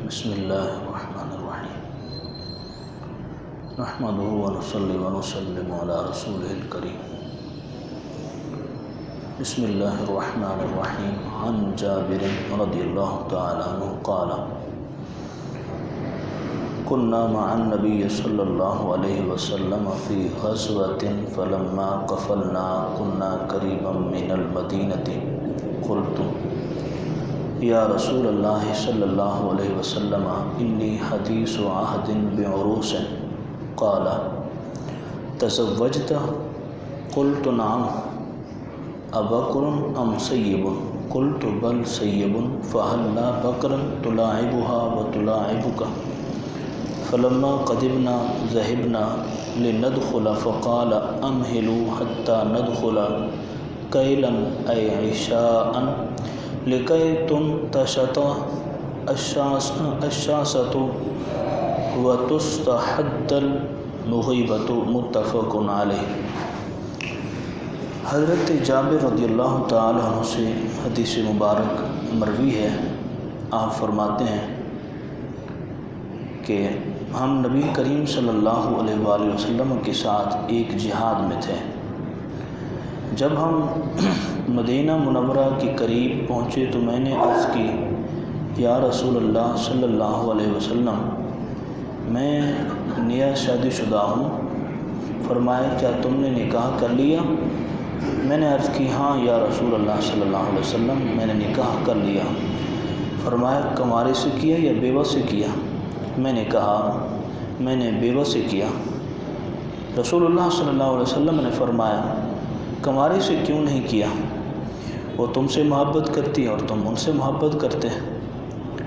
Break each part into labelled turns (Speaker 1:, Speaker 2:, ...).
Speaker 1: بسم اللہ الرحمن الرحیم نحمدہ ونصلی ونسلم علی رسولہ الکریم بسم اللہ الرحمن الرحیم عن جابر رضی اللہ تعالی عنہ قال كنا مع النبي صلی اللہ علیہ وسلم فی غزوة فلما قفلنا كنا قریبا من المدینة قلت یا رسول اللہ صلی اللہ علیہ وسلم انی حدیث عہد بعروس قال تزوجت قلت نعم ابکر ام سیب قلت بل سیب فهلا بکرا تلاعبها وتلاعبك فلما قدمنا ذهبنا لندخل فقال امهلوا حتى ندخل كيلا أي عشاء لكي تنتشط الشاسة وتستحد المغيبة متفق علیہ۔ حضرت جابر رضی اللہ تعالی عنہ سے حدیث مبارک مروی ہے۔ آپ فرماتے ہیں کہ ہم نبی کریم صلی اللہ علیہ وآلہ وسلم کے ساتھ ایک جہاد میں تھے۔ جب ہم مدینہ منورہ کے قریب پہنچے تو میں نے عرض کی یا رسول اللہ صلی اللہ علیہ وسلم میں نیا شادی شدہ ہوں۔ فرمایا کیا تم نے نکاح کر لیا؟ میں نے عرض کی ہاں یا رسول اللہ صلی اللہ علیہ وسلم میں نے نکاح کر لیا۔ فرمایا کنوارے سے کیا یا بیوہ سے کیا؟ میں نے کہا میں نے بیوہ سے کیا۔ رسول اللہ صلی اللہ علیہ وسلم نے فرمایا کنوارے سے کیوں نہیں کیا؟ وہ تم سے محبت کرتی اور تم ان سے محبت کرتے ہیں۔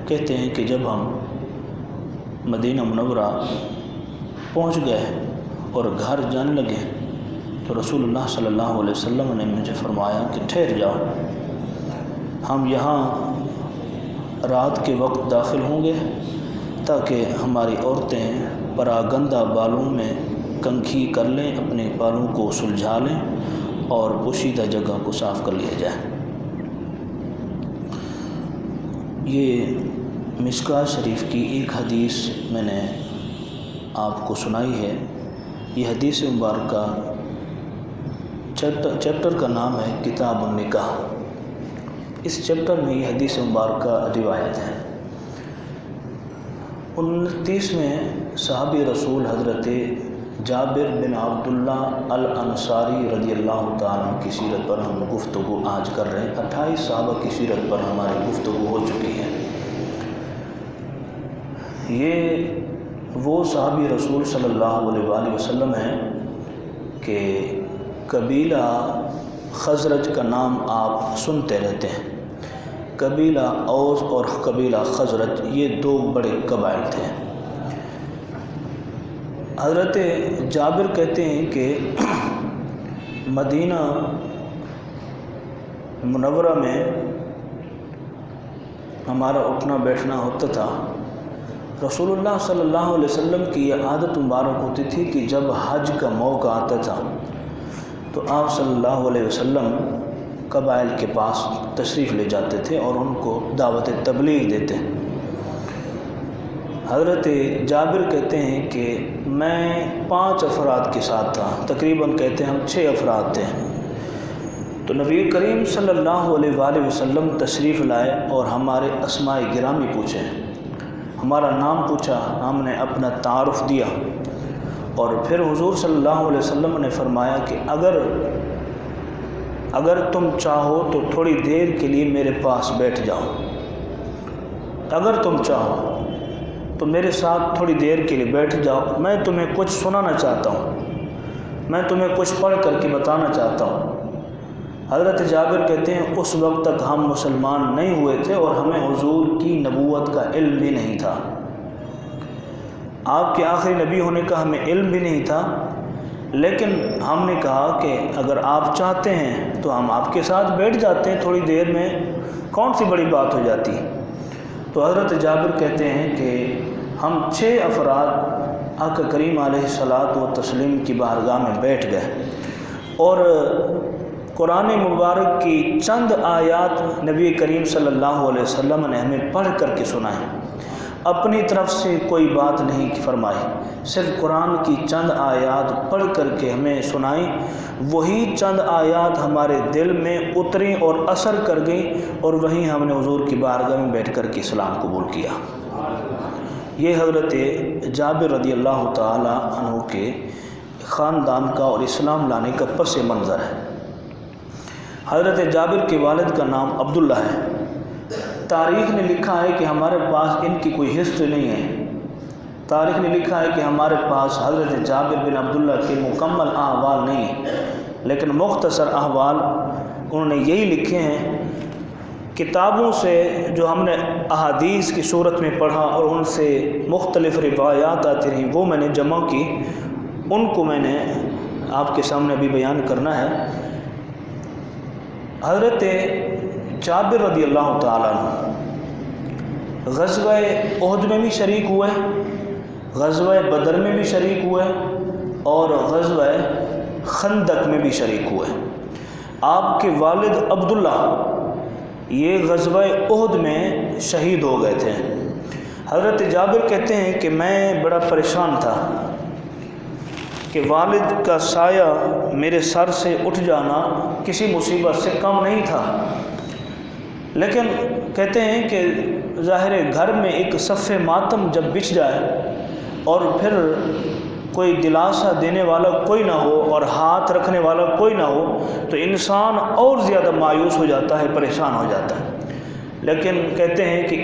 Speaker 1: کہتے ہیں کہ جب ہم مدینہ منورہ پہنچ گئے اور گھر جانے لگے تو رسول اللہ صلی اللہ علیہ وسلم نے مجھے فرمایا کہ ٹھہر جاؤ، ہم یہاں رات کے وقت داخل ہوں گے تاکہ ہماری عورتیں پراگندہ بالوں میں کنگھی کر لیں، اپنے بالوں کو سلجھا لیں اور پوشیدہ جگہ کو صاف کر لیا جائے۔ یہ مشکوہ شریف کی ایک حدیث میں نے آپ کو سنائی ہے۔ یہ حدیث مبارکہ چیپٹر کا نام ہے کتاب النکاح۔ اس چیپٹر میں یہ حدیث مبارکہ روایت ہے۔ 29ویں صحابی رسول حضرت جابر بن عبداللہ الانصاری رضی اللہ تعالیٰ عنہ کی سیرت پر ہم گفتگو آج کر رہے ہیں۔ 28 صحابہ کی سیرت پر ہماری گفتگو ہو چکی ہے۔ یہ وہ صحابی رسول صلی اللہ علیہ وآلہ وسلم ہیں کہ قبیلہ خزرج کا نام آپ سنتے رہتے ہیں۔ قبیلہ اوس اور قبیلہ خزرج یہ دو بڑے قبائل تھے۔ حضرت جابر کہتے ہیں کہ مدینہ منورہ میں ہمارا اٹھنا بیٹھنا ہوتا تھا۔ رسول اللہ صلی اللہ علیہ وسلم کی یہ عادت مبارک ہوتی تھی کہ جب حج کا موقع آتا تھا تو آپ صلی اللہ علیہ وسلم قبائل کے پاس تشریف لے جاتے تھے اور ان کو دعوت تبلیغ دیتے۔ حضرت جابر کہتے ہیں کہ میں 5 افراد کے ساتھ تھا، تقریباً کہتے ہیں ہم 6 افراد تھے۔ تو نبی کریم صلی اللہ علیہ وآلہ وسلم تشریف لائے اور ہمارے اسماء گرامی پوچھے، ہمارا نام پوچھا، ہم نے اپنا تعارف دیا اور پھر حضور صلی اللہ علیہ وسلم نے فرمایا کہ اگر تم چاہو تو تھوڑی دیر کے لیے میرے پاس بیٹھ جاؤ، اگر تم چاہو تو میرے ساتھ تھوڑی دیر کے لیے بیٹھ جاؤ، میں تمہیں کچھ سنانا چاہتا ہوں، میں تمہیں کچھ پڑھ کر کے بتانا چاہتا ہوں۔ حضرت جابر کہتے ہیں اس وقت تک ہم مسلمان نہیں ہوئے تھے اور ہمیں حضور کی نبوت کا علم بھی نہیں تھا، آپ کے آخری نبی ہونے کا ہمیں علم بھی نہیں تھا، لیکن ہم نے کہا کہ اگر آپ چاہتے ہیں تو ہم آپ کے ساتھ بیٹھ جاتے ہیں، تھوڑی دیر میں کون سی بڑی بات ہو جاتی۔ تو حضرت جابر کہتے ہیں کہ ہم 6 افراد آقا کریم علیہ الصلاۃ والتسلیم کی بارگاہ میں بیٹھ گئے اور قرآن مبارک کی چند آیات نبی کریم صلی اللہ علیہ وسلم نے ہمیں پڑھ کر کے سنائیں۔ اپنی طرف سے کوئی بات نہیں فرمائی، صرف قرآن کی چند آیات پڑھ کر کے ہمیں سنائیں، وہی چند آیات ہمارے دل میں اتریں اور اثر کر گئیں، اور وہیں ہم نے حضور کی بارگاہ میں بیٹھ کر کے اسلام قبول کیا۔ یہ حضرت جابر رضی اللہ تعالی عنہ کے خاندان کا اور اسلام لانے کا پس منظر ہے۔ حضرت جابر کے والد کا نام عبداللہ ہے۔ تاریخ نے لکھا ہے کہ ہمارے پاس ان کی کوئی ہسٹری نہیں ہے۔ تاریخ نے لکھا ہے کہ ہمارے پاس حضرت جابر بن عبداللہ کے مکمل احوال نہیں ہیں، لیکن مختصر احوال انہوں نے یہی لکھے ہیں۔ کتابوں سے جو ہم نے احادیث کی صورت میں پڑھا اور ان سے مختلف روایات آتی رہیں، وہ میں نے جمع کی، ان کو میں نے آپ کے سامنے ابھی بیان کرنا ہے۔ حضرت جابر رضی اللہ تعالیٰ عنہ غزوہ احد میں بھی شریک ہوئے، غزوہ بدر میں بھی شریک ہوئے، اور غزوہ خندق میں بھی شریک ہوئے۔ آپ کے والد عبداللہ یہ غزوہ احد میں شہید ہو گئے تھے۔ حضرت جابر کہتے ہیں کہ میں بڑا پریشان تھا کہ والد کا سایہ میرے سر سے اٹھ جانا کسی مصیبت سے کم نہیں تھا، لیکن کہتے ہیں کہ ظاہر گھر میں ایک صف ماتم جب بچھ جائے اور پھر کوئی دلاسا دینے والا کوئی نہ ہو اور ہاتھ رکھنے والا کوئی نہ ہو تو انسان اور زیادہ مایوس ہو جاتا ہے، پریشان ہو جاتا ہے۔ لیکن کہتے ہیں کہ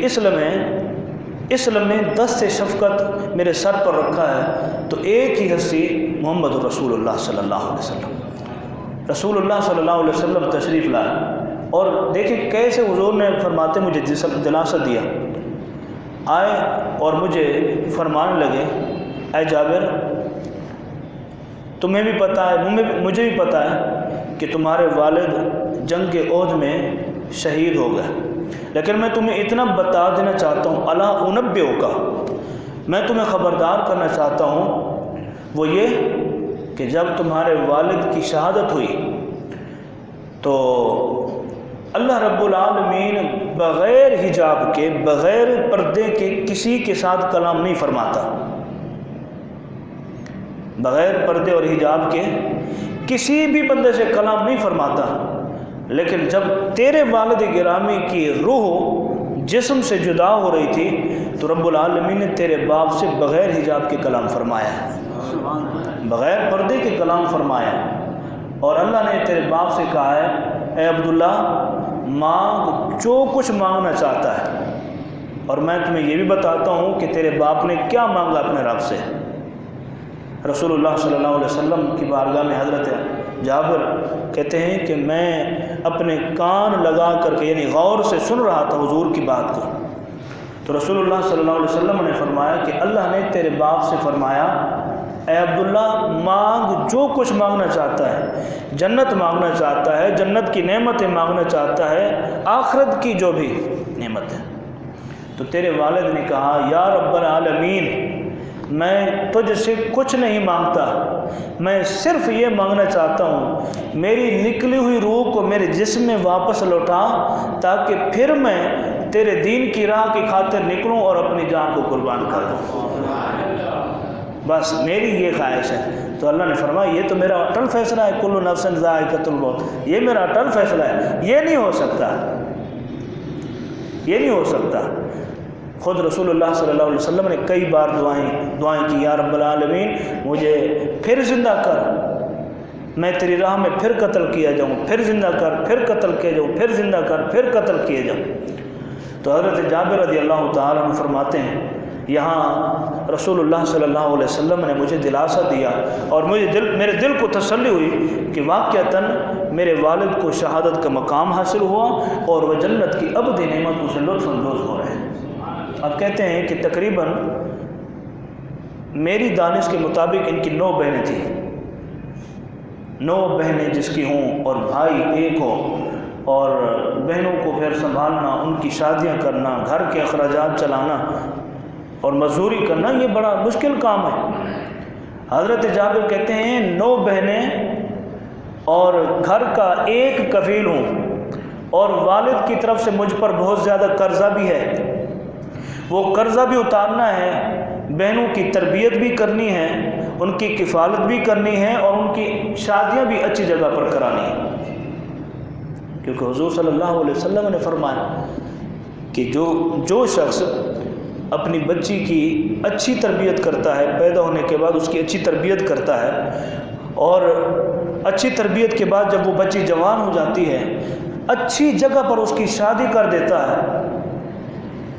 Speaker 1: اس لمحے دست شفقت میرے سر پر رکھا ہے تو ایک ہی ہستی محمد رسول اللہ صلی اللہ علیہ وسلم، رسول اللہ صلی اللہ علیہ وسلم تشریف لائے، اور دیکھیں کیسے حضور نے فرماتے مجھے دلاسا دیا، آئے اور مجھے فرمانے لگے، اے جابر تمہیں بھی پتہ ہے، مجھے بھی پتہ ہے کہ تمہارے والد جنگ احد میں شہید ہو گئے، لیکن میں تمہیں اتنا بتا دینا چاہتا ہوں، الا انبئک، میں تمہیں خبردار کرنا چاہتا ہوں، وہ یہ کہ جب تمہارے والد کی شہادت ہوئی تو اللہ رب العالمین بغیر حجاب کے، بغیر پردے کے کسی کے ساتھ کلام نہیں فرماتا، بغیر پردے اور حجاب کے کسی بھی بندے سے کلام نہیں فرماتا، لیکن جب تیرے والد گرامی کی روح جسم سے جدا ہو رہی تھی تو رب العالمین نے تیرے باپ سے بغیر حجاب کے کلام فرمایا ہے، بغیر پردے کے کلام فرمایا، اور اللہ نے تیرے باپ سے کہا ہے اے عبداللہ مانگ جو کچھ مانگنا چاہتا ہے، اور میں تمہیں یہ بھی بتاتا ہوں کہ تیرے باپ نے کیا مانگا اپنے رب سے۔ رسول اللہ صلی اللہ علیہ وسلم کی بارگاہ میں حضرت جابر کہتے ہیں کہ میں اپنے کان لگا کر کے یعنی غور سے سن رہا تھا حضور کی بات کو، تو رسول اللہ صلی اللہ علیہ وسلم نے فرمایا کہ اللہ نے تیرے باپ سے فرمایا اے عبداللہ مانگ جو کچھ مانگنا چاہتا ہے، جنت مانگنا چاہتا ہے، جنت کی نعمتیں مانگنا چاہتا ہے، آخرت کی جو بھی نعمت ہے۔ تو تیرے والد نے کہا یا رب العالمین میں تجھ سے کچھ نہیں مانگتا، میں صرف یہ مانگنا چاہتا ہوں میری نکلی ہوئی روح کو میرے جسم میں واپس لوٹا تاکہ پھر میں تیرے دین کی راہ کی خاطر نکلوں اور اپنی جان کو قربان کر دوں، بس میری یہ خواہش ہے۔ تو اللہ نے فرمایا یہ تو میرا اٹل فیصلہ ہے، کل نفس ذائقۃ الموت، یہ میرا اٹل فیصلہ ہے، یہ نہیں ہو سکتا، یہ نہیں ہو سکتا۔ خود رسول اللہ صلی اللہ علیہ وسلم نے کئی بار دعائیں کی، یا رب العالمین مجھے پھر زندہ کر، میں تیری راہ میں پھر قتل کیا جاؤں، پھر زندہ کر، پھر قتل کیا جاؤں، پھر زندہ کر، پھر قتل کیا جاؤں۔ تو حضرت جابر رضی اللہ تعالیٰ عنہ فرماتے ہیں یہاں رسول اللہ صلی اللہ علیہ وسلم نے مجھے دلاسا دیا اور میرے دل کو تسلی ہوئی کہ واقعتاً میرے والد کو شہادت کا مقام حاصل ہوا اور وہ جنت کی ابدی نعمتوں سے لطف اندوز ہو رہے ہیں۔ اب کہتے ہیں کہ تقریباً میری دانش کے مطابق ان کی 9 بہنیں تھیں، 9 بہنیں جس کی ہوں اور بھائی ایک ہو، اور بہنوں کو پھر سنبھالنا، ان کی شادیاں کرنا، گھر کے اخراجات چلانا اور مزدوری کرنا یہ بڑا مشکل کام ہے۔ حضرت جابر کہتے ہیں 9 بہنیں اور گھر کا ایک کفیل ہوں، اور والد کی طرف سے مجھ پر بہت زیادہ قرضہ بھی ہے، وہ قرضہ بھی اتارنا ہے، بہنوں کی تربیت بھی کرنی ہے، ان کی کفالت بھی کرنی ہے، اور ان کی شادیاں بھی اچھی جگہ پر کرانی ہے۔ کیونکہ حضور صلی اللہ علیہ وسلم نے فرمایا کہ جو شخص اپنی بچی کی اچھی تربیت کرتا ہے، پیدا ہونے کے بعد اس کی اچھی تربیت کرتا ہے، اور اچھی تربیت کے بعد جب وہ بچی جوان ہو جاتی ہے، اچھی جگہ پر اس کی شادی کر دیتا ہے۔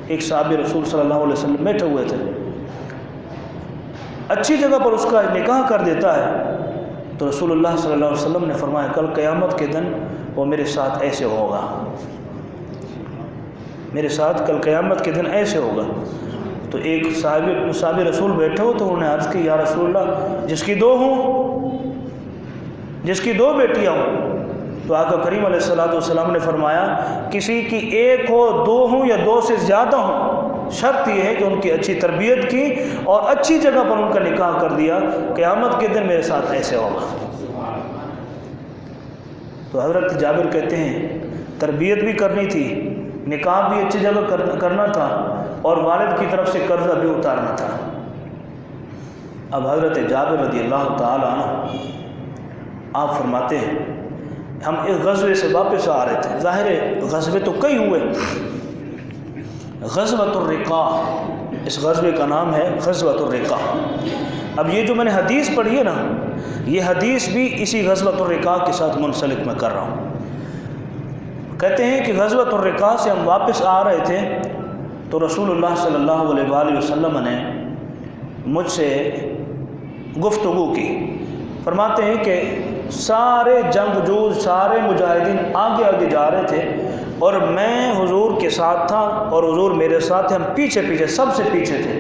Speaker 1: ایک صحابی رسول صلی اللہ علیہ وسلم بیٹھے ہوئے تھے، اچھی جگہ پر اس کا نکاح کر دیتا ہے، تو رسول اللہ صلی اللہ علیہ وسلم نے فرمایا کل قیامت کے دن وہ میرے ساتھ ایسے ہوگا، میرے ساتھ کل قیامت کے دن ایسے ہوگا۔ تو ایک صحابی رسول بیٹھے ہو تو انہوں نے عرض کی یا رسول اللہ جس کی دو بیٹیاں ہوں، تو آقا کریم علیہ السلام نے فرمایا کسی کی ایک ہو، دو ہوں، یا دو سے زیادہ ہوں، شرط یہ ہے کہ ان کی اچھی تربیت کی اور اچھی جگہ پر ان کا نکاح کر دیا، قیامت کے دن میرے ساتھ ایسے ہوگا۔ تو حضرت جابر کہتے ہیں تربیت بھی کرنی تھی، نکاح بھی اچھی جگہ کرنا تھا، اور والد کی طرف سے قرضہ بھی اتارنا تھا۔ اب حضرت جابر رضی اللہ تعالی عنہ آپ فرماتے ہیں ہم اس غزوے سے واپس آ رہے تھے، ظاہر ہے غزوے تو کئی ہوئے، غزوۃ الرقاع اس غزوے کا نام ہے، غزوۃ الرقاع۔ اب یہ جو میں نے حدیث پڑھی ہے نا، یہ حدیث بھی اسی غزوۃ الرقاع کے ساتھ منسلک میں کر رہا ہوں۔ کہتے ہیں کہ غزوۃ الرقاع سے ہم واپس آ رہے تھے تو رسول اللہ صلی اللہ علیہ وآلہ وسلم نے مجھ سے گفتگو کی۔ فرماتے ہیں کہ سارے جنگجوز، سارے مجاہدین آگے آگے جا رہے تھے، اور میں حضور کے ساتھ تھا اور حضور میرے ساتھ تھے، ہم پیچھے پیچھے سب سے پیچھے تھے۔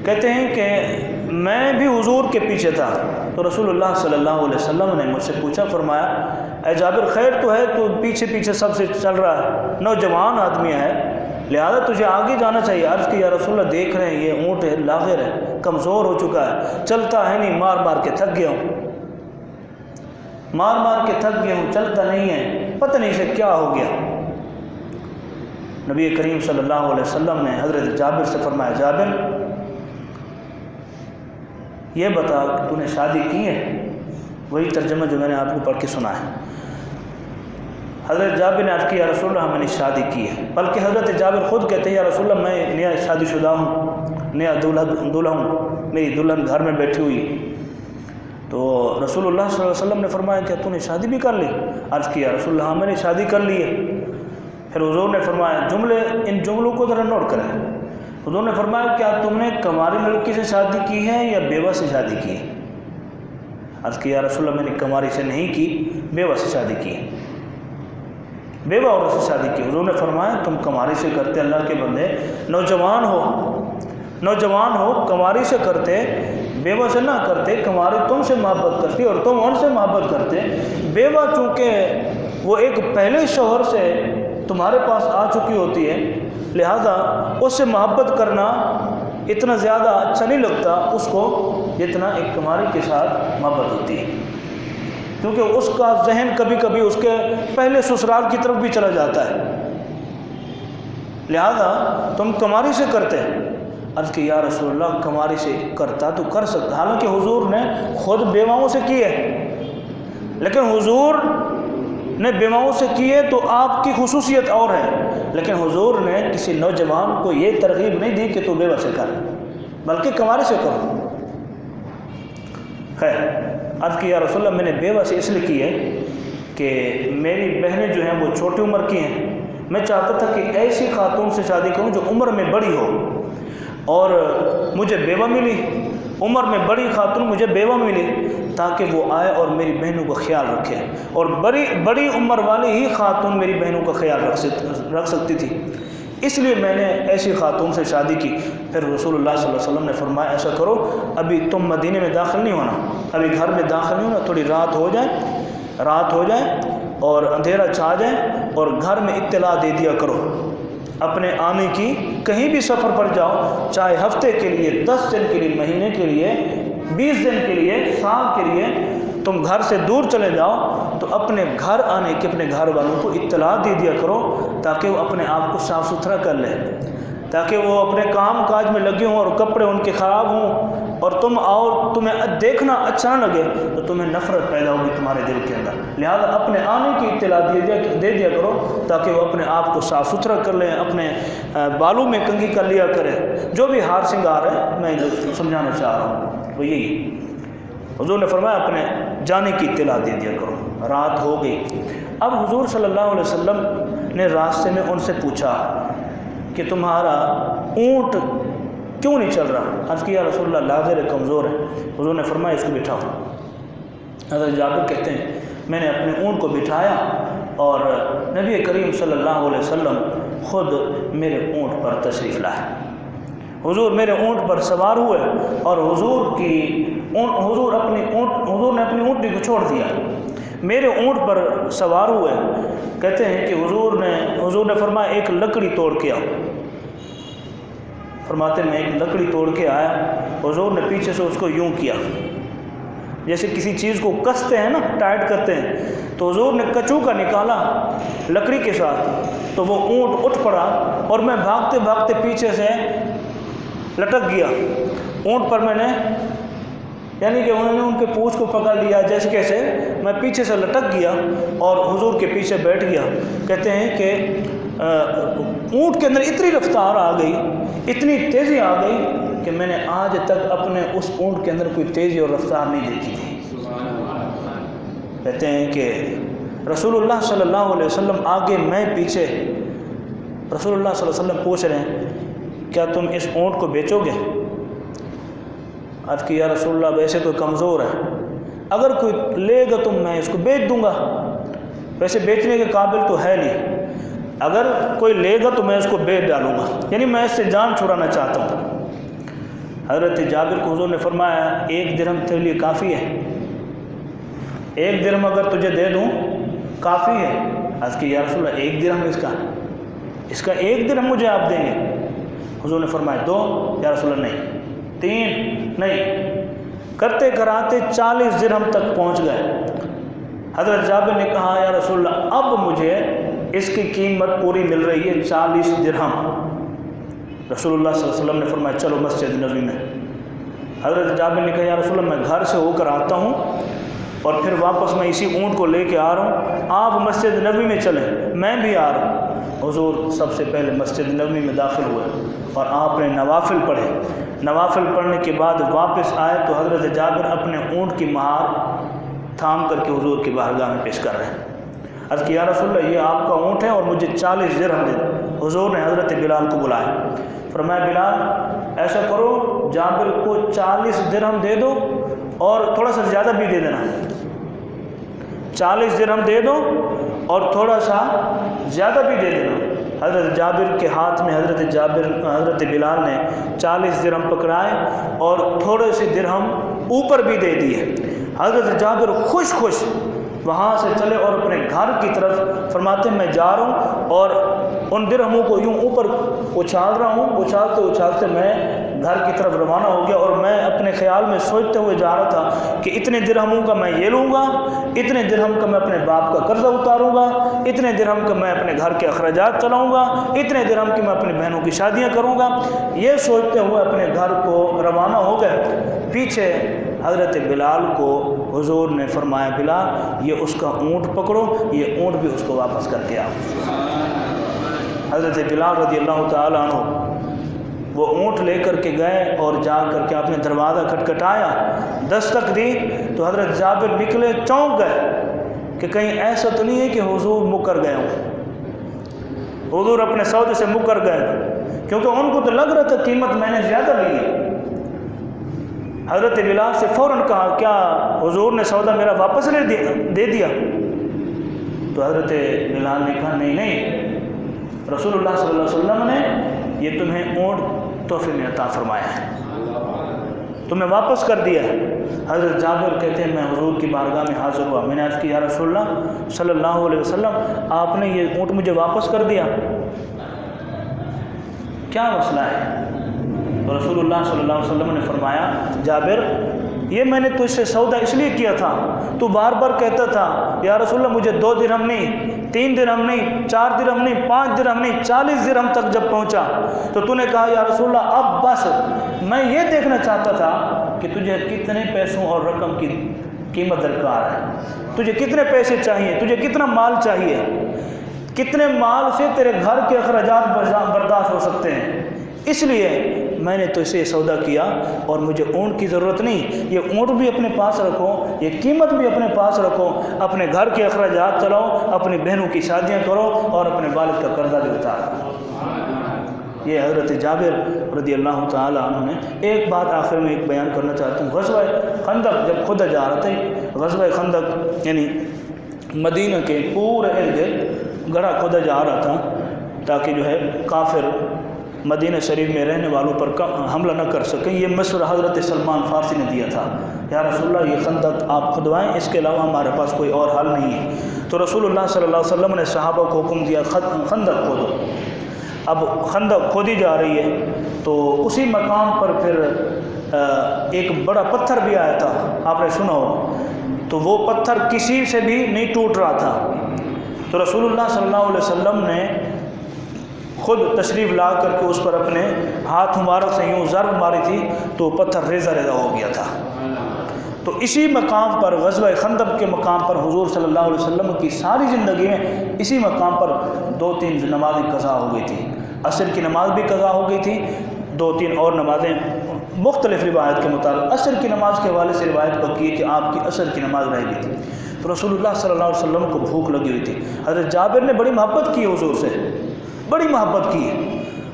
Speaker 1: کہتے ہیں کہ میں بھی حضور کے پیچھے تھا، تو رسول اللہ صلی اللہ علیہ وسلم نے مجھ سے پوچھا، فرمایا اے جابر خیر تو ہے، تو پیچھے پیچھے سب سے چل رہا ہے، نوجوان آدمی ہے، لہذا تجھے آگے جانا چاہیے۔ عرض کی یا رسول اللہ دیکھ رہے ہیں یہ اونٹ ہے، لاغر ہے، کمزور ہو چکا ہے، چلتا ہے نہیں، مار مار کے تھک گیا ہوں، چلتا نہیں ہے، پتہ نہیں سے کیا ہو گیا۔ نبی کریم صلی اللہ علیہ وسلم نے حضرت جابر سے فرمایا جابر یہ بتا کہ تو نے شادی کی ہے؟ وہی ترجمہ جو میں نے آپ کو پڑھ کے سنا ہے۔ حضرت جابر نے عرض کی یا رسول اللہ میں نے شادی کی ہے، بلکہ حضرت جابر خود کہتے ہیں یا رسول اللہ میں نیا شادی شدہ ہوں، نیا دولہا ہوں، میری دلہن گھر میں بیٹھی ہوئی۔ تو رسول اللہ صلی اللہ علیہ وسلم نے فرمایا کہ تو نے شادی بھی کر لی؟ عرض کیا رسول اللہ میں نے شادی کر لی ہے۔ پھر حضور نے فرمایا ان جملوں کو ذرا نوٹ کریں۔ حضور نے فرمایا کیا تم نے کماری لڑکی سے شادی کی ہے یا بیوہ سے شادی کی ہے؟ عرض کیا رسول اللہ میں نے کماری سے نہیں کی، بیوہ سے شادی کی ہے، بیوہ عورت سے شادی کی۔ حضور نے فرمایا تم کماری سے کرتے اللہ کے بندے، نوجوان ہو کماری سے کرتے، بیوہ سے نہ کرتے، کماری تم سے محبت کرتی اور تم ان سے محبت کرتے، بیوہ چونکہ وہ ایک پہلے شوہر سے تمہارے پاس آ چکی ہوتی ہے، لہذا اس سے محبت کرنا اتنا زیادہ اچھا نہیں لگتا اس کو جتنا ایک کماری کے ساتھ محبت ہوتی ہے، کیونکہ اس کا ذہن کبھی کبھی اس کے پہلے سسرال کی طرف بھی چلا جاتا ہے، لہذا تم کماری سے کرتے۔ عرض کہ یا رسول اللہ کماری سے کرتا تو کر سکتا، حالانکہ حضور نے خود بیواؤں سے کی ہے، لیکن حضور نے بیواؤں سے کی ہے تو آپ کی خصوصیت اور ہے، لیکن حضور نے کسی نوجوان کو یہ ترغیب نہیں دی کہ تو بیوہ سے کر، بلکہ کماری سے کرو۔ خیر عرض کہ یا رسول اللہ میں نے بیوہ سے اس لیے کی ہے کہ میری بہنیں جو ہیں وہ چھوٹی عمر کی ہیں، میں چاہتا تھا کہ ایسی خاتون سے شادی کروں جو عمر میں بڑی ہو، اور مجھے بیوہ ملی، عمر میں بڑی خاتون مجھے بیوہ ملی، تاکہ وہ آئے اور میری بہنوں کا خیال رکھے، اور بڑی عمر والی ہی خاتون میری بہنوں کا خیال رکھ سکتی تھی، اس لیے میں نے ایسی خاتون سے شادی کی۔ پھر رسول اللہ صلی اللہ علیہ وسلم نے فرمایا ایسا کرو ابھی تم مدینے میں داخل نہیں ہونا، ابھی گھر میں داخل نہیں ہونا، تھوڑی رات ہو جائے اور اندھیرا چھا جائے، اور گھر میں اطلاع دے دیا کرو اپنے آنے کی، کہیں بھی سفر پر جاؤ، چاہے ہفتے کے لیے، 10 دن کے لیے، مہینے کے لیے، 20 دن کے لیے، سال کے لیے تم گھر سے دور چلے جاؤ، تو اپنے گھر آنے کے اپنے گھر والوں کو اطلاع دے دیا کرو تاکہ وہ اپنے آپ کو صاف ستھرا کر لیں۔ تاکہ وہ اپنے کام کاج میں لگے ہوں اور کپڑے ان کے خراب ہوں اور تم آؤ تمہیں دیکھنا اچھا نہ لگے تو تمہیں نفرت پیدا ہوگی تمہارے دل کے اندر. لہذا اپنے آنے کی اطلاع دے دیا کرو تاکہ وہ اپنے آپ کو صاف ستھرا کر لیں, اپنے بالوں میں کنگھی کر لیا کرے. جو بھی ہار سنگار ہے میں سمجھانا چاہ رہا ہوں وہ یہی. حضور نے فرمایا اپنے جانے کی اطلاع دے دیا کرو. رات ہو گئی. اب حضور صلی اللہ علیہ وسلم نے راستے میں ان سے پوچھا کہ تمہارا اونٹ کیوں نہیں چل رہا؟ عرض کیا رسول اللہ لاغر ہے, کمزور ہے. حضور نے فرمایا اس کو بٹھاؤ. حضرت جابر کہتے ہیں میں نے اپنے اونٹ کو بٹھایا اور نبی کریم صلی اللہ علیہ وسلم خود میرے اونٹ پر تشریف لائے. حضور میرے اونٹ پر سوار ہوئے اور حضور نے اپنی اونٹنی کو چھوڑ دیا, میرے اونٹ پر سوار ہوئے. کہتے ہیں کہ حضور نے فرمایا ایک لکڑی توڑ کے آؤ. فرماتے میں ایک لکڑی توڑ کے آیا. حضور نے پیچھے سے اس کو یوں کیا جیسے کسی چیز کو کستے ہیں نا, ٹائٹ کرتے ہیں, تو حضور نے کچو کا نکالا لکڑی کے ساتھ تو وہ اونٹ اٹھ پڑا اور میں بھاگتے بھاگتے پیچھے سے لٹک گیا اونٹ پر. میں نے یعنی کہ انہوں نے ان کے پوچھ کو پکڑ لیا جیسے کیسے, میں پیچھے سے لٹک گیا اور حضور کے پیچھے بیٹھ گیا. کہتے ہیں کہ اونٹ کے اندر اتنی رفتار آ گئی, اتنی تیزی آ گئی کہ میں نے آج تک اپنے اس اونٹ کے اندر کوئی تیزی اور رفتار نہیں دیکھی تھی. کہتے ہیں کہ رسول اللہ صلی اللہ علیہ وسلم آگے میں پیچھے. رسول اللہ صلی اللہ علیہ وسلم پوچھ رہے ہیں کیا تم اس اونٹ کو بیچو گے؟ عرض کی یا رسول اللہ ویسے تو کمزور ہے, اگر کوئی لے گا تو میں اس کو بیچ دوں گا, ویسے بیچنے کے قابل تو ہے نہیں, اگر کوئی لے گا تو میں اس کو بیچ ڈالوں گا, یعنی میں اس سے جان چھڑانا چاہتا ہوں. حضرت جابر کو حضور نے فرمایا 1 درہم تیرے لیے کافی ہے, 1 درہم اگر تجھے دے دوں کافی ہے. عرض کی یا رسول اللہ 1 درہم اس کا 1 درہم مجھے آپ دیں گے؟ حضور نے فرمایا 2. یا رسول اللہ نہیں, 3 نہیں, کرتے کراتے 40 درہم تک پہنچ گئے. حضرت جابر نے کہا یا رسول اللہ اب مجھے اس کی قیمت پوری مل رہی ہے 40 درہم. رسول اللہ صلی اللہ علیہ وسلم نے فرمایا چلو مسجد نبوی میں. حضرت جابر نے کہا یا رسول اللہ میں گھر سے ہو کر آتا ہوں اور پھر واپس میں اسی اونٹ کو لے کے آ رہا ہوں, آپ مسجد نبوی میں چلیں, میں بھی آ رہا ہوں. حضور سب سے پہلے مسجد نبوی میں داخل ہوئے اور آپ نے نوافل پڑھے. نوافل پڑھنے کے بعد واپس آئے تو حضرت جابر اپنے اونٹ کی مہار تھام کر کے حضور کی بارگاہ میں پیش کر رہے ہیں. عرض کہ یا رسول اللہ یہ آپ کا اونٹ ہے اور مجھے 40 درہم دے. حضور نے حضرت بلال کو بلایا. فرمایا بلال ایسا کرو جابر کو 40 درہم دے دو اور تھوڑا سا زیادہ بھی دے دینا. 40 درہم دے دو اور تھوڑا سا زیادہ بھی دے دینا. حضرت جابر کے ہاتھ میں حضرت بلال نے 40 درہم پکڑائے اور تھوڑے سے درہم اوپر بھی دے دیے. حضرت جابر خوش وہاں سے چلے اور اپنے گھر کی طرف. فرماتے میں جا رہا ہوں اور ان درہموں کو یوں اوپر اچھال رہا ہوں, اچھالتے میں گھر کی طرف روانہ ہو گیا. اور میں اپنے خیال میں سوچتے ہوئے جا رہا تھا کہ اتنے درہموں کا میں یہ لوں گا, اتنے درہم کا میں اپنے باپ کا قرضہ اتاروں گا, اتنے درہم کا میں اپنے گھر کے اخراجات چلاؤں گا, اتنے درہم کی میں اپنی بہنوں کی شادیاں کروں گا. یہ سوچتے ہوئے اپنے گھر کو روانہ ہو گئے. پیچھے حضرت بلال کو حضور نے فرمایا بلال یہ اس کا اونٹ پکڑو, یہ اونٹ بھی اس کو واپس کر کے آؤ. حضرت بلال رضی اللہ تعالیٰ عنہ وہ اونٹ لے کر کے گئے اور جا کر کے آپ نے دروازہ کھٹکھٹایا, دستک دی تو حضرت جابر نکلے, چونک گئے کہ کہیں ایسا تو نہیں ہے کہ حضور مکر گئے ہوں. حضور اپنے سودے سے مکر گئے کیونکہ ان کو تو لگ رہا تھا قیمت میں نے زیادہ لی ہے. حضرت بلال سے فوراً کہا کیا حضور نے سودا میرا واپس دے دیا؟ تو حضرت بلال نے کہا نہیں, رسول اللہ صلی اللہ علیہ وسلم نے یہ تمہیں اونٹ تحفے میں عطا فرمایا ہے, تمہیں واپس کر دیا ہے. حضرت جابر کہتے ہیں میں حضور کی بارگاہ میں حاضر ہوا. میں نے عرض کی یا رسول اللہ صلی اللہ علیہ وسلم آپ نے یہ اونٹ مجھے واپس کر دیا, کیا مسئلہ ہے؟ تو رسول اللہ صلی اللہ علیہ وسلم نے فرمایا جابر یہ میں نے تجھ سے سودا اس لیے کیا تھا, تو بار بار کہتا تھا یا رسول اللہ مجھے 2 درہم نہیں 3 درہم نہیں، 4 درہم نہیں، 5 درہم نہیں، 40 درہم تک جب پہنچا تو تو نے کہا یا رسول اللہ اب بس، میں یہ دیکھنا چاہتا تھا کہ تجھے کتنے پیسوں اور رقم کی قیمت درکار ہے، تجھے کتنے پیسے چاہیے، تجھے کتنا مال چاہیے، کتنے مال سے تیرے گھر کے اخراجات برداشت ہو سکتے ہیں، اس لیے میں نے تو اسے سودا کیا اور مجھے اونٹ کی ضرورت نہیں، یہ اونٹ بھی اپنے پاس رکھو، یہ قیمت بھی اپنے پاس رکھو، اپنے گھر کے اخراجات چلاؤ، اپنی بہنوں کی شادیاں کرو اور اپنے والد کا قرضہ بھی اتارو۔ یہ حضرت جابر رضی اللہ تعالیٰ عنہ نے۔ ایک بات آخر میں ایک بیان کرنا چاہتا ہوں، غزوہ خندق جب کھودا جا رہا تھا، غزوہ خندق یعنی مدینہ کے پورے ارد گرد گڑھا کھودا جا رہا تھا تاکہ جو ہے کافر مدینہ شریف میں رہنے والوں پر حملہ نہ کر سکیں۔ یہ مشورہ حضرت سلمان فارسی نے دیا تھا، یا رسول اللہ یہ خندق آپ کھدوائیں، اس کے علاوہ ہمارے پاس کوئی اور حل نہیں ہے۔ تو رسول اللہ صلی اللہ علیہ وسلم نے صحابہ کو حکم دیا خندق کھودو۔ اب خندق کھودی جا رہی ہے تو اسی مقام پر پھر ایک بڑا پتھر بھی آیا تھا، آپ نے سنا ہو، تو وہ پتھر کسی سے بھی نہیں ٹوٹ رہا تھا، تو رسول اللہ صلی اللہ علیہ وسلم نے خود تشریف لا کر کے اس پر اپنے ہاتھ مبارک سے یوں ضرب ماری تھی تو پتھر ریزہ ریزہ ہو گیا تھا۔ تو اسی مقام پر غزوہ خندق کے مقام پر حضور صلی اللہ علیہ وسلم کی ساری زندگی میں اسی مقام پر 2-3 نمازیں قضا ہو گئی تھی، عصر کی نماز بھی قضا ہو گئی تھی، 2-3 اور نمازیں مختلف روایت کے مطابق۔ عصر کی نماز کے حوالے سے روایت پکی ہے کہ آپ کی عصر کی نماز رہ گئی تھی، تو رسول اللہ صلی اللہ علیہ وسلم کو بھوک لگی ہوئی تھی۔ حضرت جابر نے بڑی محبت کی حضور سے، بڑی محبت کی،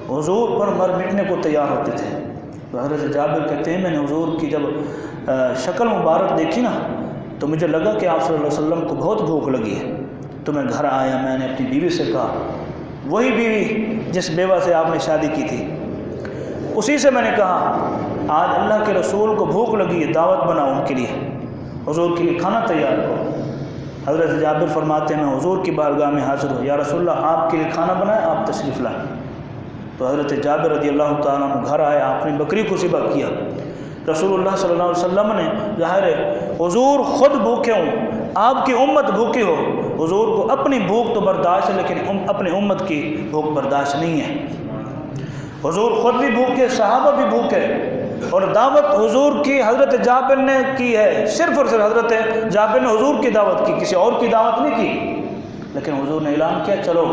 Speaker 1: حضور پر مر مٹنے کو تیار ہوتے تھے۔ تو حضرت جابر کہتے ہیں میں نے حضور کی جب شکل مبارک دیکھی نا تو مجھے لگا کہ آپ صلی اللہ علیہ وسلم کو بہت بھوک لگی ہے، تو میں گھر آیا، میں نے اپنی بیوی سے کہا، وہی بیوی جس بیوہ سے آپ نے شادی کی تھی، اسی سے میں نے کہا آج اللہ کے رسول کو بھوک لگی ہے، دعوت بناؤ ان کے لیے، حضور کے لیے کھانا تیار کرو۔ حضرت جابر فرماتے ہیں میں حضور کی بارگاہ میں حاضر ہوں، یا رسول اللہ آپ کے لیے کھانا بنائے، آپ تشریف لائیں۔ تو حضرت جابر رضی اللہ تعالیٰ عنہ گھر آئے، آپ نے بکری کو ذبح کیا۔ رسول اللہ صلی اللہ علیہ وسلم نے، ظاہر ہے حضور خود بھوکے ہوں، آپ کی امت بھوکی ہو، حضور کو اپنی بھوک تو برداشت ہے لیکن اپنی امت کی بھوک برداشت نہیں ہے۔ حضور خود بھی بھوکے، صحابہ بھی بھوکے، اور دعوت حضور کی حضرت جابر نے کی ہے، صرف اور صرف حضرت جابر نے حضور کی دعوت کی، کسی اور کی دعوت نہیں کی، لیکن حضور نے اعلان کیا چلو،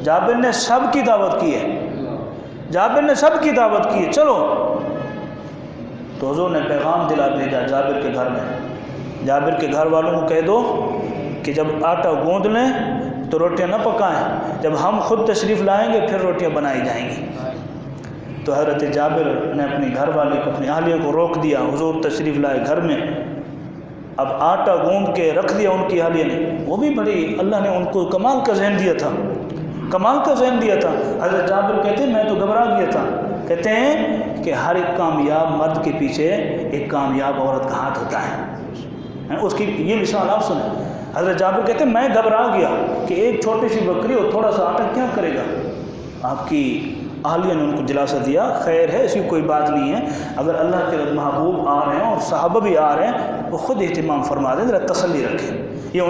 Speaker 1: جابر نے سب کی دعوت کی ہے، جابر نے سب کی دعوت کی ہے، چلو۔ تو حضور نے پیغام دلا بھیجا جابر کے گھر میں، جابر کے گھر والوں کو کہہ دو کہ جب آٹا گوندھ لیں تو روٹیاں نہ پکائیں، جب ہم خود تشریف لائیں گے پھر روٹیاں بنائی جائیں گی۔ تو حضرت جابر نے اپنی گھر والے کو، اپنی اہلیہ کو روک دیا، حضور تشریف لائے گھر میں، اب آٹا گوندھ کے رکھ دیا ان کی اہلیہ نے، وہ بھی بڑی، اللہ نے ان کو کمال کا ذہن دیا تھا، کمال کا ذہن دیا تھا۔ حضرت جابر کہتے ہیں میں تو گھبرا گیا تھا، کہتے ہیں کہ ہر ایک کامیاب مرد کے پیچھے ایک کامیاب عورت کا ہاتھ ہوتا ہے، اس کی یہ مثال آپ سنیں۔ حضرت جابر کہتے ہیں میں گھبرا گیا کہ ایک چھوٹی سی بکری اور تھوڑا سا آٹا کیا کرے گا۔ آپ کی اہلیہ نے ان کو دلاسا دیا، خیر ہے، ایسی کوئی بات نہیں ہے، اگر اللہ کے محبوب آ رہے ہیں اور صحابہ بھی آ رہے ہیں وہ خود اہتمام فرما دیں، ذرا تسلی رکھیں، یہ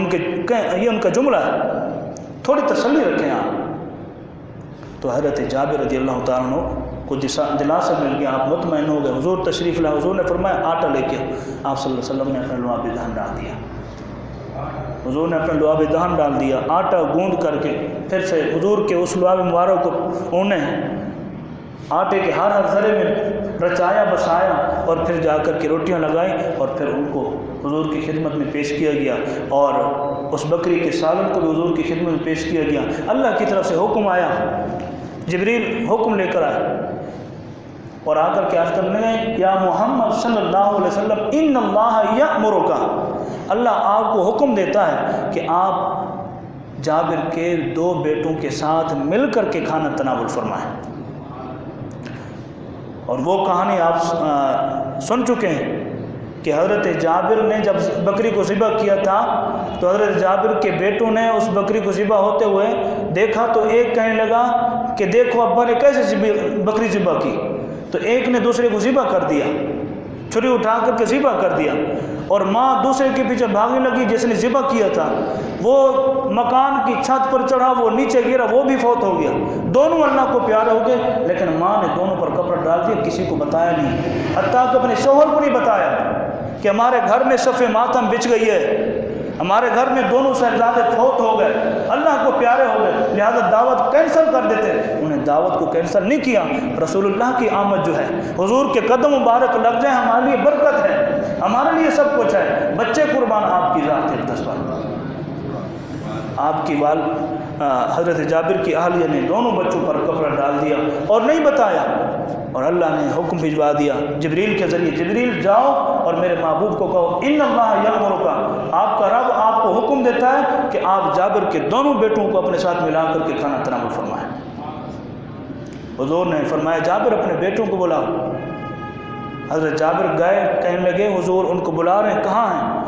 Speaker 1: ان کا جملہ ہے، تھوڑی تسلی رکھیں آپ۔ تو حضرت جابر رضی اللہ تعالیٰ عنہ کو دلاسا مل گیا، آپ مطمئن ہو گئے، حضور تشریف لائے، حضور نے فرمایا آٹا لے کے، آپ صلی اللہ علیہ وسلم نے اپنے لعاب دہن ڈال دیا، حضور نے اپنے لعاب دہن ڈال دیا، آٹا گوندھ کر کے پھر سے حضور کے اس لعاب مبارک کو انہیں آٹے کے ہر ذرے میں رچایا بسایا اور پھر جا کر کے روٹیاں لگائیں اور پھر ان کو حضور کی خدمت میں پیش کیا گیا، اور اس بکری کے سالن کو بھی حضور کی خدمت میں پیش کیا گیا۔ اللہ کی طرف سے حکم آیا، جبریل حکم لے کر آئے اور آ کر کے عرض کرنے لگے یا محمد صلی اللہ علیہ وسلم ان اللہ یأمرک، اللہ آپ کو حکم دیتا ہے کہ آپ جابر کے 2 بیٹوں کے ساتھ مل کر کے کھانا تناول فرمائیں۔ اور وہ کہانی آپ سن چکے ہیں کہ حضرت جابر نے جب بکری کو ذبح کیا تھا تو حضرت جابر کے بیٹوں نے اس بکری کو ذبح ہوتے ہوئے دیکھا تو ایک کہنے لگا کہ دیکھو ابا نے کیسے بکری ذبح کی، تو ایک نے دوسرے کو ذبح کر دیا، چھری اٹھا کر کے ذبح کر دیا، اور ماں دوسرے کے پیچھے بھاگنے لگی جس نے ذبح کیا تھا، وہ مکان کی چھت پر چڑھا، وہ نیچے گرا، وہ بھی فوت ہو گیا۔ دونوں اللہ کو پیارے ہو گئے، لیکن ماں نے دونوں پر کپڑا ڈال دیا، کسی کو بتایا نہیں، حتیٰ کہ اپنے شوہر کو نہیں بتایا کہ ہمارے گھر میں صف ماتم بچھ گئی ہے، ہمارے گھر میں دونوں صاحبزادے فوت ہو گئے، اللہ کو پیارے ہو گئے، لہذا دعوت کینسل کر دیتے۔ انہیں دعوت کو کینسل نہیں کیا۔ رسول اللہ کی آمد جو ہے، حضور کے قدم مبارک لگ جائیں، ہمارے لیے برکت ہے، ہمارے لیے سب کچھ ہے۔ بچے قربان آپ کی ذات ہے، آپ کی حضرت جابر کی اہلیہ نے دونوں بچوں پر کپڑا ڈال دیا اور نہیں بتایا، اور اللہ نے حکم بھجوا دیا جبریل کے ذریعے، جبریل جاؤ اور میرے محبوب کو کہو ان اللہ یامرک، آپ کا رب آپ کو حکم دیتا ہے کہ آپ جابر کے دونوں بیٹوں کو اپنے ساتھ ملا کر کے کھانا تناول فرمائیں۔ حضور نے فرمایا جابر اپنے بیٹوں کو بلاؤ۔ حضرت جابر گئے، کہنے لگے حضور ان کو بلا رہے ہیں، کہاں ہیں؟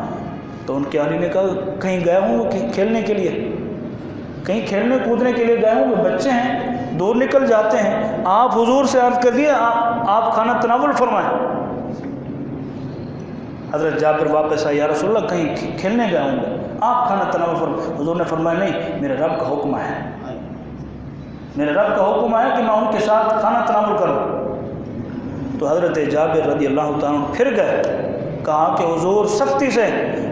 Speaker 1: تو ان کے اہلی نے کہا کہیں گئے ہوں گے کھیلنے کے لیے، کہیں کھیلنے کودنے کے لیے گئے ہوں گے، بچے ہیں دور نکل جاتے ہیں، آپ حضور سے عرض کر دیے آپ کھانا تناول فرمائیں۔ حضرت جابر واپس آئے، یا رسول اللہ کہیں کھیلنے گئے ہوں گے، آپ کھانا تناول فرمائیں۔ حضور نے فرمایا نہیں، میرے رب کا حکم ہے، میرے رب کا حکم ہے کہ میں ان کے ساتھ کھانا تناول کروں۔ تو حضرت جابر رضی اللہ تعالیٰ عنہ پھر گئے، کہا کہ حضور سختی سے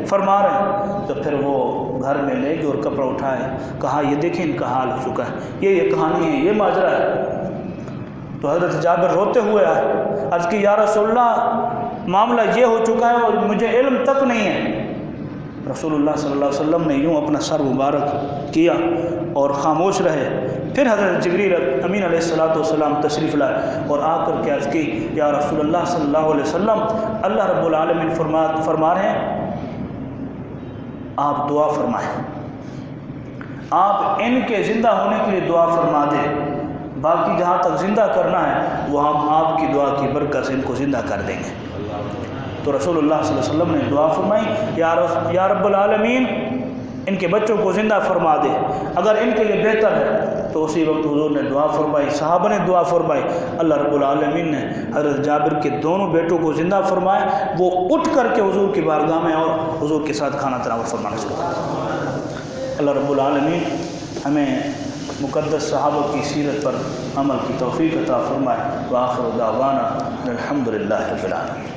Speaker 1: فرما رہے ہیں، تو پھر وہ گھر میں لے گئے اور کپڑا اٹھائے، کہا یہ دیکھیں ان کا حال ہو چکا ہے، یہ کہانی ہے، یہ ماجرا ہے۔ تو حضرت جابر روتے ہوئے آئے، عرض کی یا رسول اللہ معاملہ یہ ہو چکا ہے اور مجھے علم تک نہیں ہے۔ رسول اللہ صلی اللہ علیہ وسلم نے یوں اپنا سر مبارک کیا اور خاموش رہے۔ پھر حضرت جبریل امین علیہ السلام تشریف لائے اور آ کر کے عرض کی یا رسول اللہ صلی اللہ علیہ وسلم، اللہ رب العالمین فرما رہے ہیں آپ دعا فرمائیں، آپ ان کے زندہ ہونے کے لیے دعا فرما دیں، باقی جہاں تک زندہ کرنا ہے وہ ہم آپ کی دعا کی برکت سے ان کو زندہ کر دیں گے۔ تو رسول اللہ صلی اللہ علیہ وسلم نے دعا فرمائی یا رب العالمین ان کے بچوں کو زندہ فرما دے، اگر ان کے لیے بہتر ہے تو اسی وقت حضور نے دعا فرمائی، صحابہ نے دعا فرمائی، اللہ رب العالمین نے حضرت جابر کے دونوں بیٹوں کو زندہ فرمایا، وہ اٹھ کر کے حضور کی بارگاہ میں اور حضور کے ساتھ کھانا تناول فرمانا شروع کیا۔ اللہ رب العالمین ہمیں مقدس صحابہ کی سیرت پر عمل کی توفیق عطا فرمائے۔ وآخر دعوانا الحمدللہ رب العالمین۔